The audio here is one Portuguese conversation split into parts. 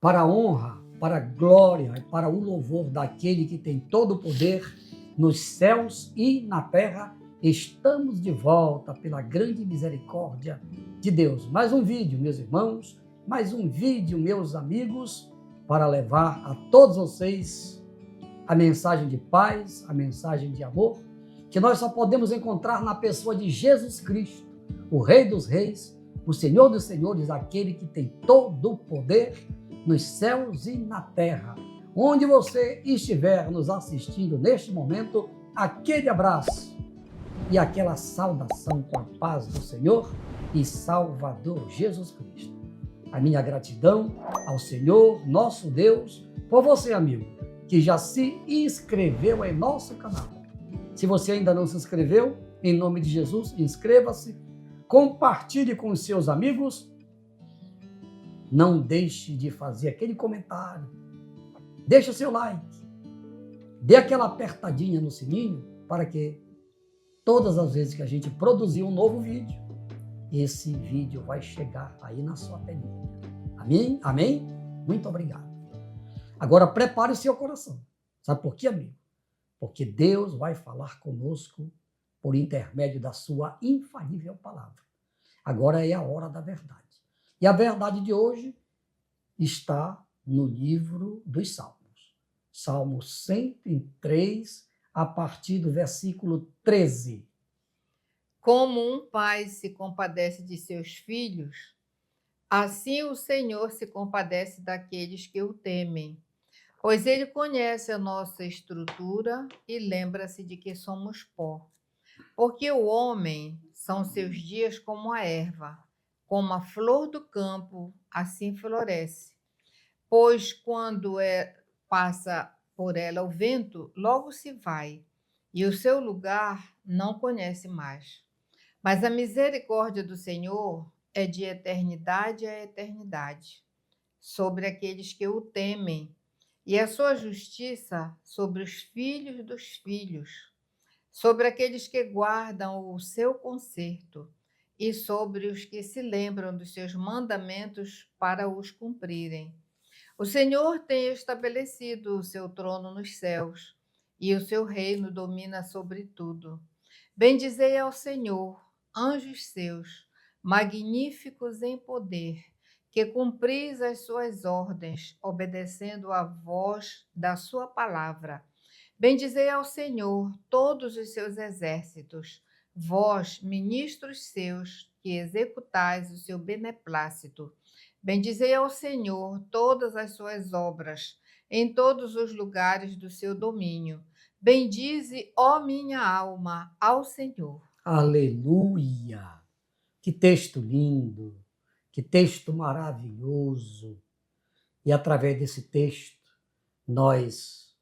para a honra, para a glória e para o louvor daquele que tem todo o poder nos céus e na terra. Estamos de volta pela grande misericórdia de Deus. Mais um vídeo, meus irmãos, mais um vídeo, meus amigos, para levar a todos vocês a mensagem de paz, a mensagem de amor, que nós só podemos encontrar na pessoa de Jesus Cristo, o Rei dos Reis, o Senhor dos Senhores, aquele que tem todo o poder nos céus e na terra. Onde você estiver nos assistindo neste momento, aquele abraço e aquela saudação com a paz do Senhor e Salvador Jesus Cristo. A minha gratidão ao Senhor, nosso Deus, por você, amigo, que já se inscreveu em nosso canal. Se você ainda não se inscreveu, em nome de Jesus, inscreva-se, compartilhe com os seus amigos, não deixe de fazer aquele comentário, deixe o seu like, dê aquela apertadinha no sininho para que todas as vezes que a gente produzir um novo vídeo, esse vídeo vai chegar aí na sua telinha. Amém? Amém? Muito obrigado. Agora prepare o seu coração. Sabe por quê, amigo? Porque Deus vai falar conosco por intermédio da sua infalível palavra. Agora é a hora da verdade. E a verdade de hoje está no livro dos Salmos. Salmo 103, a partir do versículo 13. Como um pai se compadece de seus filhos, assim o Senhor se compadece daqueles que o temem. Pois ele conhece a nossa estrutura e lembra-se de que somos pó. Porque o homem são seus dias como a erva, como a flor do campo, assim floresce. Pois quando passa por ela o vento, logo se vai, e o seu lugar não conhece mais. Mas a misericórdia do Senhor é de eternidade a eternidade, sobre aqueles que o temem, e a sua justiça sobre os filhos dos filhos, sobre aqueles que guardam o seu conserto, e sobre os que se lembram dos seus mandamentos para os cumprirem. O Senhor tem estabelecido o seu trono nos céus, e o seu reino domina sobre tudo. Bendizei ao Senhor, anjos seus, magníficos em poder, que cumpris as suas ordens, obedecendo à voz da sua palavra. Bendizei ao Senhor, todos os seus exércitos, vós, ministros seus, que executais o seu beneplácito. Bendizei ao Senhor todas as suas obras, em todos os lugares do seu domínio. Bendize, ó minha alma, ao Senhor. Aleluia! Que texto lindo, que texto maravilhoso. E através desse texto, nós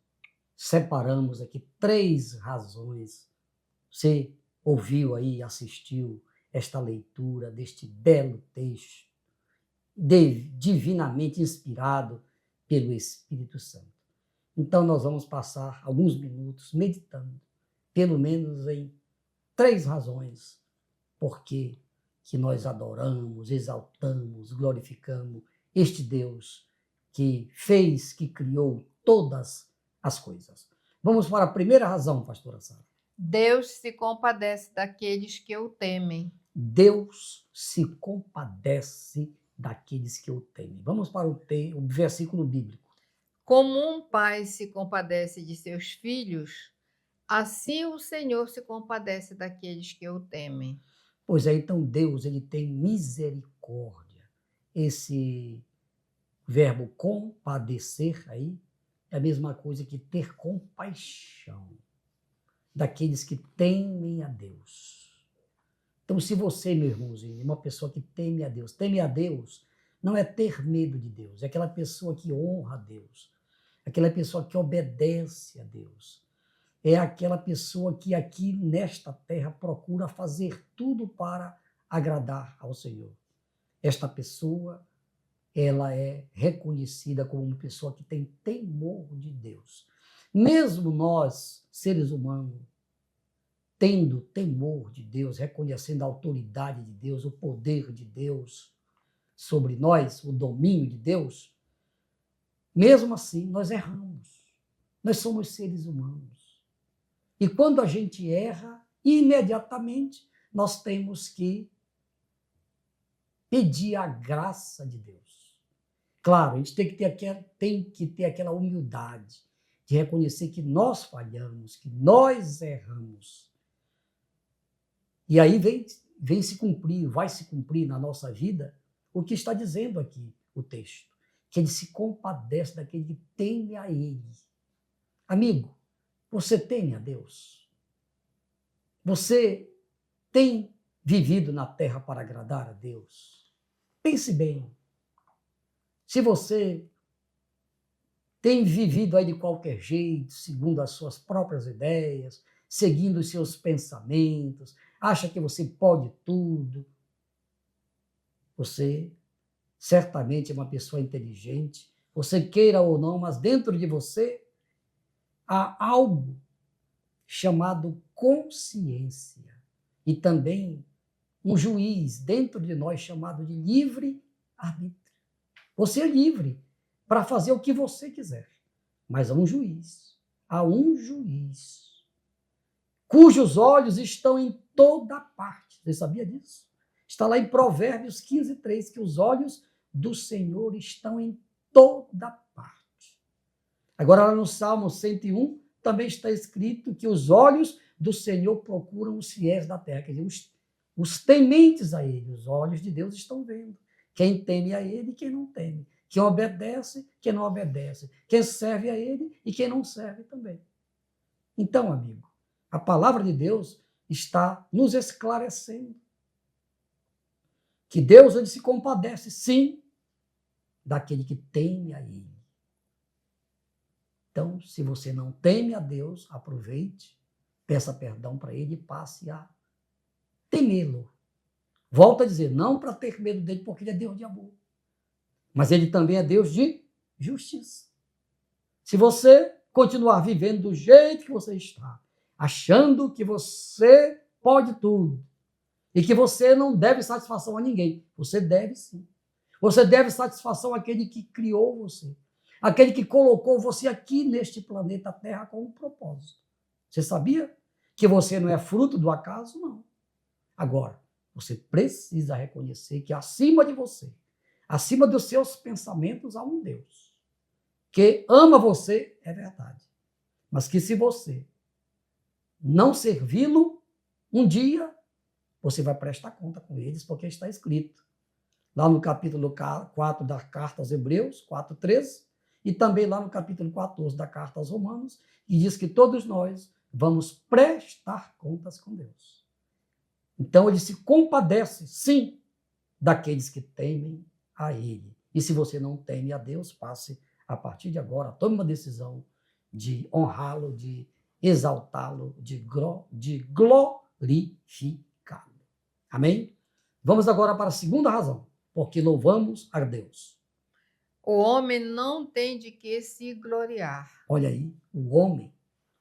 separamos aqui 3 razões. Você ouviu aí, assistiu esta leitura deste belo texto, divinamente inspirado pelo Espírito Santo. Então nós vamos passar alguns minutos meditando, pelo menos em 3 razões, porque que nós adoramos, exaltamos, glorificamos este Deus que fez, que criou todas as coisas. Vamos para a primeira razão, pastora Sara. Deus se compadece daqueles que o temem. Deus se compadece daqueles que o temem. Vamos para o versículo bíblico. Como um pai se compadece de seus filhos, assim o Senhor se compadece daqueles que o temem. Pois é, então Deus, ele tem misericórdia. Esse verbo compadecer aí é a mesma coisa que ter compaixão daqueles que temem a Deus. Então, se você, meu irmãozinho, é uma pessoa que teme a Deus não é ter medo de Deus, é aquela pessoa que honra a Deus, aquela pessoa que obedece a Deus, é aquela pessoa que aqui nesta terra procura fazer tudo para agradar ao Senhor. Esta pessoa, ela é reconhecida como uma pessoa que tem temor de Deus. Mesmo nós, seres humanos, tendo temor de Deus, reconhecendo a autoridade de Deus, o poder de Deus sobre nós, o domínio de Deus, Mesmo assim, nós erramos. Nós somos seres humanos. E quando a gente erra, imediatamente nós temos que pedir a graça de Deus. Claro, a gente tem que ter aquela humildade de reconhecer que nós falhamos, que nós erramos. E aí vem se cumprir, vai se cumprir na nossa vida o que está dizendo aqui o texto, que ele se compadece daquele que teme a ele. Amigo, você teme a Deus? Você tem vivido na terra para agradar a Deus? Pense bem. Se você tem vivido aí de qualquer jeito, segundo as suas próprias ideias, seguindo os seus pensamentos, acha que você pode tudo, você certamente é uma pessoa inteligente, você queira ou não, mas dentro de você há algo chamado consciência e também um juiz dentro de nós chamado de livre-arbítrio. Você é livre para fazer o que você quiser, mas há um juiz cujos olhos estão em toda parte. Você sabia disso? Está lá em Provérbios 15:3, que os olhos do Senhor estão em toda parte. Agora, lá no Salmo 101, também está escrito que os olhos do Senhor procuram os fiéis da terra, quer dizer, os tementes a ele. Os olhos de Deus estão vendo quem teme a ele e quem não teme, quem obedece, quem não obedece, quem serve a ele e quem não serve também. Então, amigo, a palavra de Deus está nos esclarecendo que Deus ele se compadece, sim, daquele que teme a ele. Então, se você não teme a Deus, aproveite, peça perdão para ele e passe a temê-lo. Volto a dizer, não para ter medo dele, porque ele é Deus de amor, mas ele também é Deus de justiça. Se você continuar vivendo do jeito que você está, achando que você pode tudo e que você não deve satisfação a ninguém, você deve sim. Você deve satisfação àquele que criou você, aquele que colocou você aqui neste planeta Terra com um propósito. Você sabia que você não é fruto do acaso? Não. Agora, você precisa reconhecer que acima de você, acima dos seus pensamentos, há um Deus que ama você, é verdade, mas que se você não servi-lo, um dia você vai prestar conta com eles, porque está escrito lá no capítulo 4 da carta aos Hebreus, 4:13, e também lá no capítulo 14 da carta aos Romanos, que diz que todos nós vamos prestar contas com Deus. Então ele se compadece, sim, daqueles que temem a ele. E se você não teme a Deus, passe a partir de agora, tome uma decisão de honrá-lo, de exaltá-lo, de glorificá-lo. Amém? Vamos agora para a segunda razão, porque louvamos a Deus. O homem não tem de que se gloriar. Olha aí, o homem,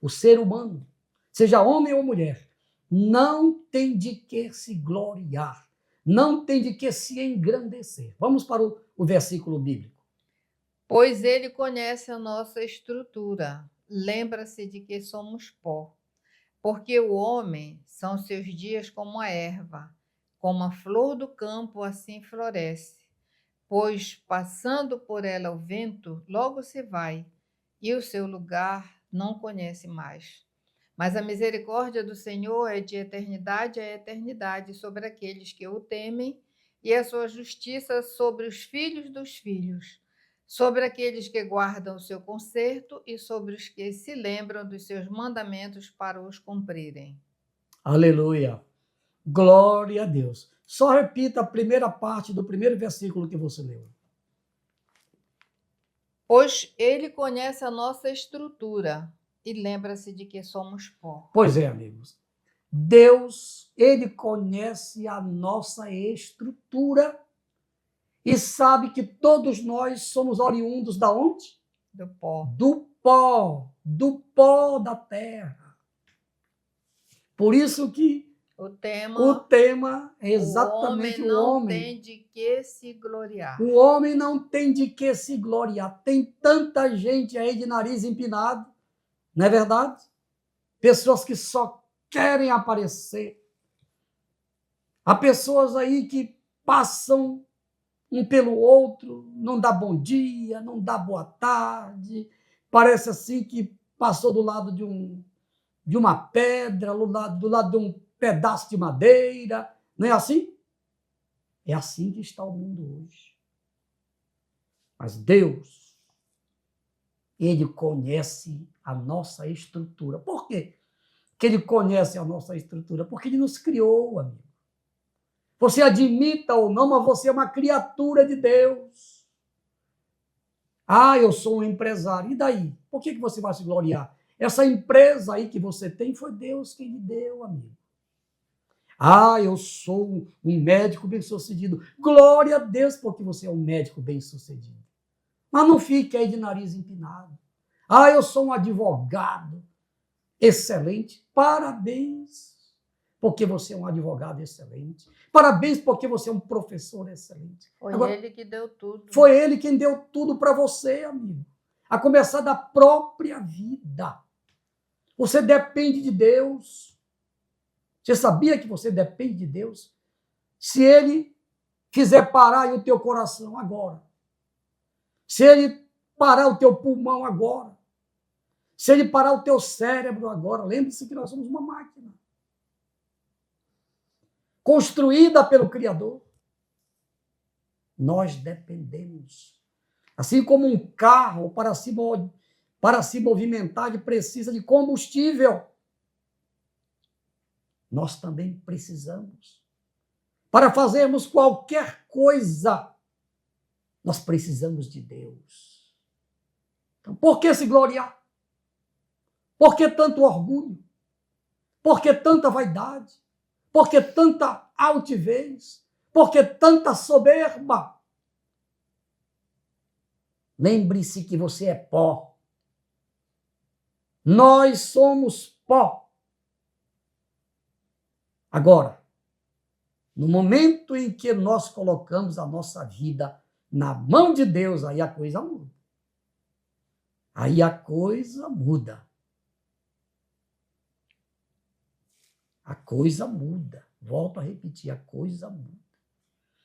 o ser humano, seja homem ou mulher, não tem de que se gloriar, não tem de que se engrandecer. Vamos para o versículo bíblico. Pois ele conhece a nossa estrutura, lembra-se de que somos pó. Porque o homem são seus dias como a erva, como a flor do campo assim floresce. Pois, passando por ela o vento, logo se vai, e o seu lugar não conhece mais. Mas a misericórdia do Senhor é de eternidade a eternidade sobre aqueles que o temem, e a sua justiça sobre os filhos dos filhos, sobre aqueles que guardam o seu conserto e sobre os que se lembram dos seus mandamentos para os cumprirem. Aleluia! Glória a Deus. Só repita a primeira parte do primeiro versículo que você leu. Pois ele conhece a nossa estrutura e lembra-se de que somos pó. Pois é, amigos. Deus, ele conhece a nossa estrutura e sabe que todos nós somos oriundos da onde? Do pó. Do pó da terra. Por isso que O O tema, tema é o exatamente homem o não homem. tem de que se gloriar. O homem não tem de que se gloriar. Tem tanta gente aí de nariz empinado, não é verdade? Pessoas que só querem aparecer. Há pessoas aí que passam um pelo outro, não dá bom dia, não dá boa tarde, parece assim que passou do lado de uma pedra, do lado de um pedaço de madeira, não é assim? É assim que está o mundo hoje. Mas Deus, Ele conhece a nossa estrutura. Por quê que Ele conhece a nossa estrutura? Porque Ele nos criou, amigo. Você admita ou não, mas você é uma criatura de Deus. Ah, eu sou um empresário. E daí? Por que você vai se gloriar? Essa empresa aí que você tem foi Deus quem lhe deu, amigo. Ah, eu sou um médico bem-sucedido. Glória a Deus porque você é um médico bem-sucedido. Mas não fique aí de nariz empinado. Ah, eu sou um advogado excelente. Parabéns, porque você é um advogado excelente. Parabéns, porque você é um professor excelente. Foi Agora, ele que deu tudo. foi ele quem deu tudo para você, amigo. A começar da própria vida. Você depende de Deus. Você sabia que você depende de Deus? Se ele fizer parar aí o teu coração agora, se ele parar o teu pulmão agora, se ele parar o teu cérebro agora, lembre-se que nós somos uma máquina construída pelo Criador. Nós dependemos. Assim como um carro, para se movimentar, ele precisa de combustível. Nós também precisamos. Para fazermos qualquer coisa, nós precisamos de Deus. Então, por que se gloriar? Por que tanto orgulho? Por que tanta vaidade? Por que tanta altivez? Por que tanta soberba? Lembre-se que você é pó. Nós somos pó. Agora, no momento em que nós colocamos a nossa vida na mão de Deus, aí a coisa muda. Aí a coisa muda. A coisa muda. Volto a repetir, a coisa muda.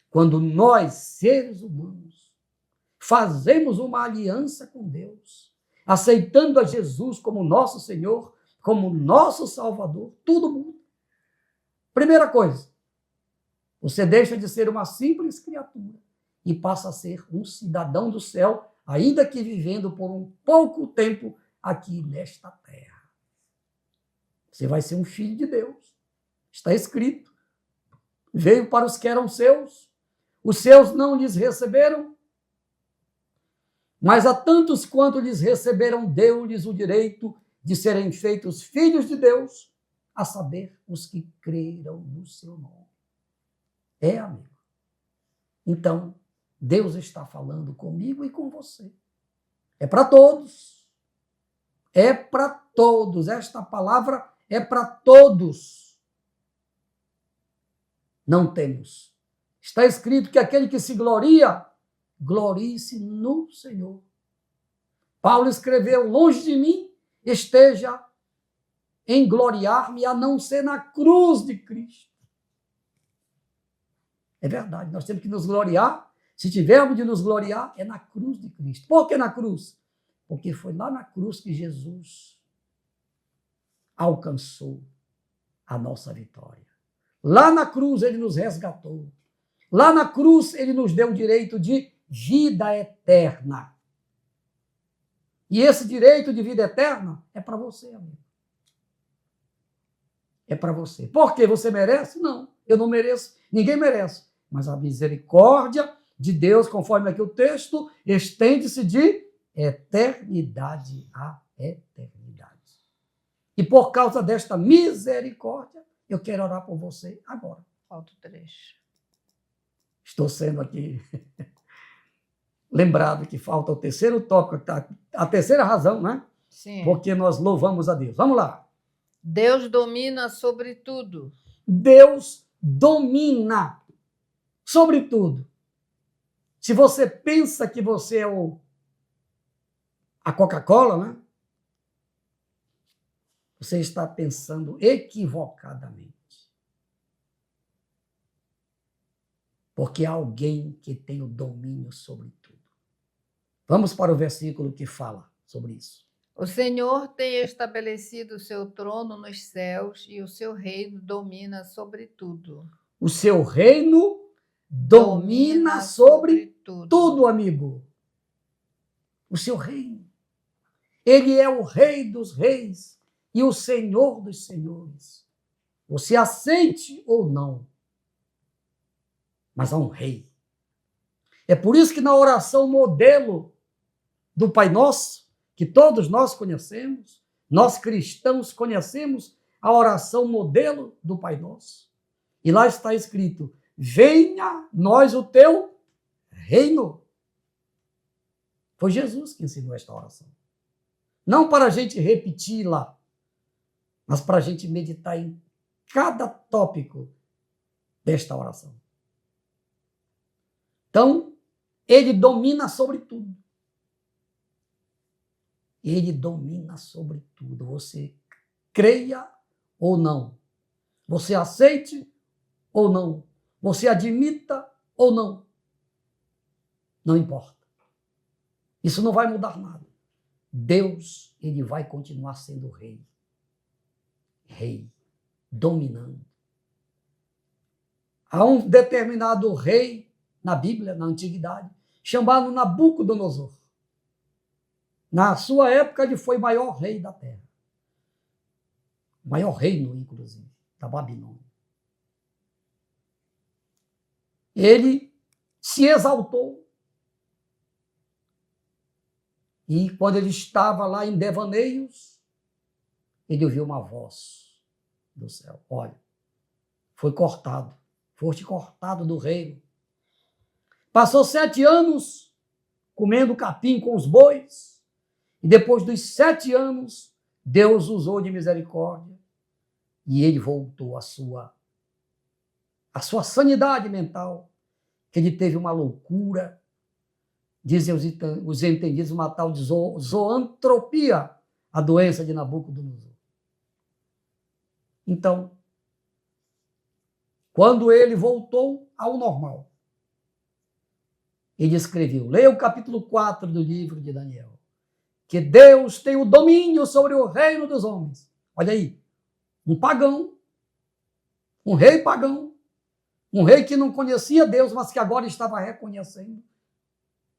Quando nós, seres humanos, fazemos uma aliança com Deus, aceitando a Jesus como nosso Senhor, como nosso Salvador, tudo muda. Primeira coisa, você deixa de ser uma simples criatura e passa a ser um cidadão do céu, ainda que vivendo por um pouco tempo aqui nesta terra. Você vai ser um filho de Deus. Está escrito. Veio para os que eram seus, os seus não lhes receberam, mas a tantos quanto lhes receberam, deu-lhes o direito de serem feitos filhos de Deus, a saber, os que creram no seu nome. É, amigo. Então, Deus está falando comigo e com você. É para todos. É para todos. Esta palavra é para todos. Não temos. Está escrito que aquele que se gloria, glorie-se no Senhor. Paulo escreveu, longe de mim esteja em gloriar-me a não ser na cruz de Cristo. É verdade, nós temos que nos gloriar. Se tivermos de nos gloriar, é na cruz de Cristo. Por que na cruz? Porque foi lá na cruz que Jesus alcançou a nossa vitória. Lá na cruz ele nos resgatou. Lá na cruz ele nos deu o direito de vida eterna. E esse direito de vida eterna é para você, amigo. É para você. Por quê? Você merece? Não, eu não mereço, ninguém merece. Mas a misericórdia de Deus, conforme aqui o texto, estende-se de eternidade a eternidade. E por causa desta misericórdia, eu quero orar por você agora. Falta o trecho. Estou sendo aqui lembrado que falta o terceiro tópico, a terceira razão, né? Sim. Porque nós louvamos a Deus. Vamos lá. Deus domina sobre tudo. Deus domina sobre tudo. Se você pensa que você é a Coca-Cola, né? Você está pensando equivocadamente. Porque há alguém que tem o domínio sobre tudo. Vamos para o versículo que fala sobre isso. O Senhor tem estabelecido o seu trono nos céus e o seu reino domina sobre tudo. O seu reino domina sobre tudo, amigo. O seu reino. Ele é o Rei dos reis e o Senhor dos senhores. Você aceite ou não, mas há um rei. É por isso que na oração modelo do Pai Nosso, que todos nós conhecemos, nós cristãos conhecemos a oração modelo do Pai Nosso. E lá está escrito: venha a nós o teu reino. Foi Jesus que ensinou esta oração. Não para a gente repetir-la, mas para a gente meditar em cada tópico desta oração. Então, ele domina sobre tudo. Ele domina sobre tudo. Você creia ou não. Você aceite ou não. Você admita ou não. Não importa. Isso não vai mudar nada. Deus, ele vai continuar sendo rei. Rei. Dominando. Há um determinado rei na Bíblia, na Antiguidade, chamado Nabucodonosor. Na sua época, ele foi o maior rei da terra. O maior reino, inclusive, da Babilônia. Ele se exaltou. E quando ele estava lá em devaneios, ele ouviu uma voz do céu. Olha, foi cortado. Foste cortado do reino. Passou 7 anos comendo capim com os bois. E depois dos 7 anos, Deus usou de misericórdia. E ele voltou à sua sanidade mental. Que ele teve uma loucura. Dizem os entendidos, uma tal de zoantropia, a doença de Nabucodonosor. Então, quando ele voltou ao normal, ele escreveu, leia o capítulo 4 do livro de Daniel, que Deus tem o domínio sobre o reino dos homens. Olha aí, um pagão, um rei pagão, um rei que não conhecia Deus, mas que agora estava reconhecendo.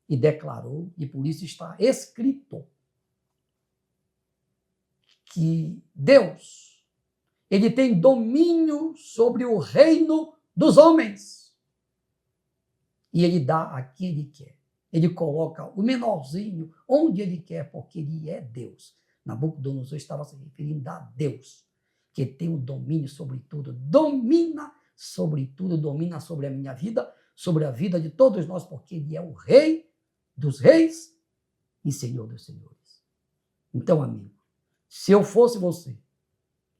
E declarou, e por isso está escrito, que Deus, ele tem domínio sobre o reino dos homens. E ele dá a quem ele quer. Ele coloca o menorzinho onde ele quer, porque ele é Deus. Nabucodonosor estava se referindo a Deus, que tem o domínio sobre tudo. Domina sobre tudo, domina sobre a minha vida, sobre a vida de todos nós, porque ele é o rei dos reis e Senhor dos senhores. Então, amigo, se eu fosse você,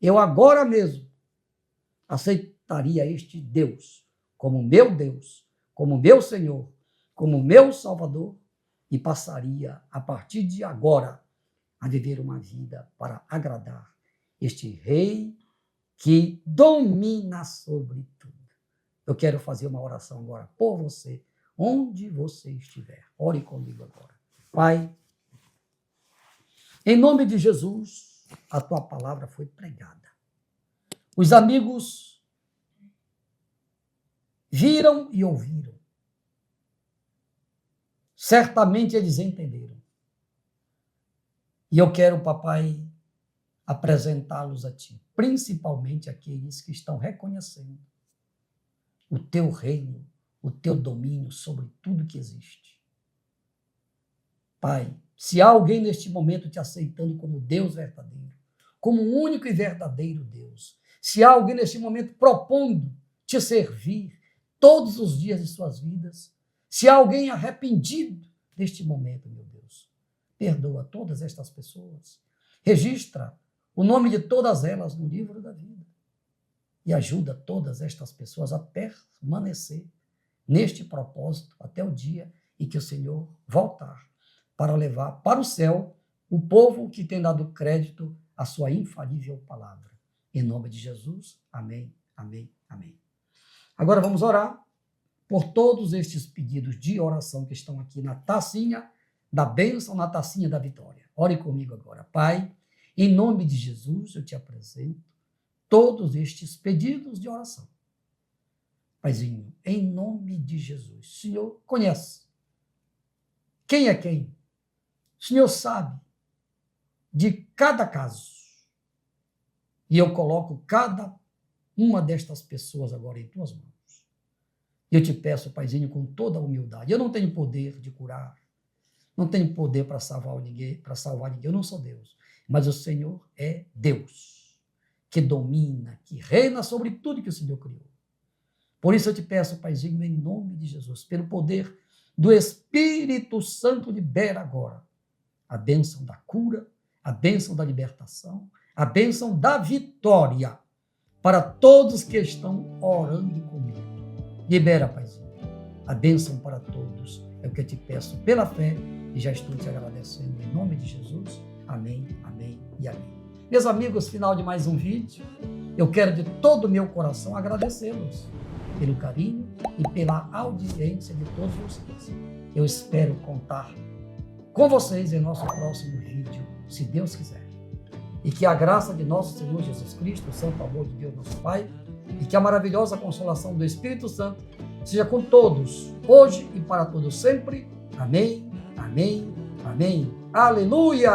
eu agora mesmo aceitaria este Deus, como meu Senhor, como meu Salvador, e passaria, a partir de agora, a viver uma vida para agradar este Rei que domina sobre tudo. Eu quero fazer uma oração agora por você, onde você estiver. Ore comigo agora. Pai, em nome de Jesus, a tua palavra foi pregada. Os amigos viram e ouviram. Certamente eles entenderam. E eu quero, papai, apresentá-los a ti, principalmente aqueles que estão reconhecendo o teu reino, o teu domínio sobre tudo que existe. Pai, se há alguém neste momento te aceitando como Deus verdadeiro, como o único e verdadeiro Deus, se há alguém neste momento propondo te servir todos os dias de suas vidas, se há alguém arrependido neste momento, meu Deus, perdoa todas estas pessoas, registra o nome de todas elas no livro da vida. e ajuda todas estas pessoas a permanecer neste propósito até o dia em que o Senhor voltar para levar para o céu o povo que tem dado crédito à sua infalível palavra. Em nome de Jesus, amém, amém, amém. Agora vamos orar por todos estes pedidos de oração que estão aqui na tacinha da bênção, na tacinha da vitória. Ore comigo agora. Pai, em nome de Jesus, eu te apresento todos estes pedidos de oração. Paizinho, em nome de Jesus, o Senhor conhece quem é quem. O Senhor sabe de cada caso. E eu coloco cada uma destas pessoas agora em tuas mãos. Eu te peço, Paizinho, com toda a humildade. Eu não tenho poder de curar, não tenho poder para salvar ninguém, eu não sou Deus. Mas o Senhor é Deus, que domina, que reina sobre tudo que o Senhor criou. Por isso eu te peço, Paizinho, em nome de Jesus, pelo poder do Espírito Santo, libera agora a bênção da cura, a bênção da libertação, a bênção da vitória para todos que estão orando comigo. Libera, Paizinho, a bênção para todos. É o que eu te peço pela fé e já estou te agradecendo em nome de Jesus. Amém, amém e amém. Meus amigos, final de mais um vídeo, eu quero de todo o meu coração agradecê-los pelo carinho e pela audiência de todos vocês. Eu espero contar com vocês em nosso próximo vídeo, se Deus quiser. E que a graça de nosso Senhor Jesus Cristo, o santo amor de Deus nosso Pai, e que a maravilhosa consolação do Espírito Santo seja com todos, hoje e para todos sempre. Amém, amém, amém. Aleluia!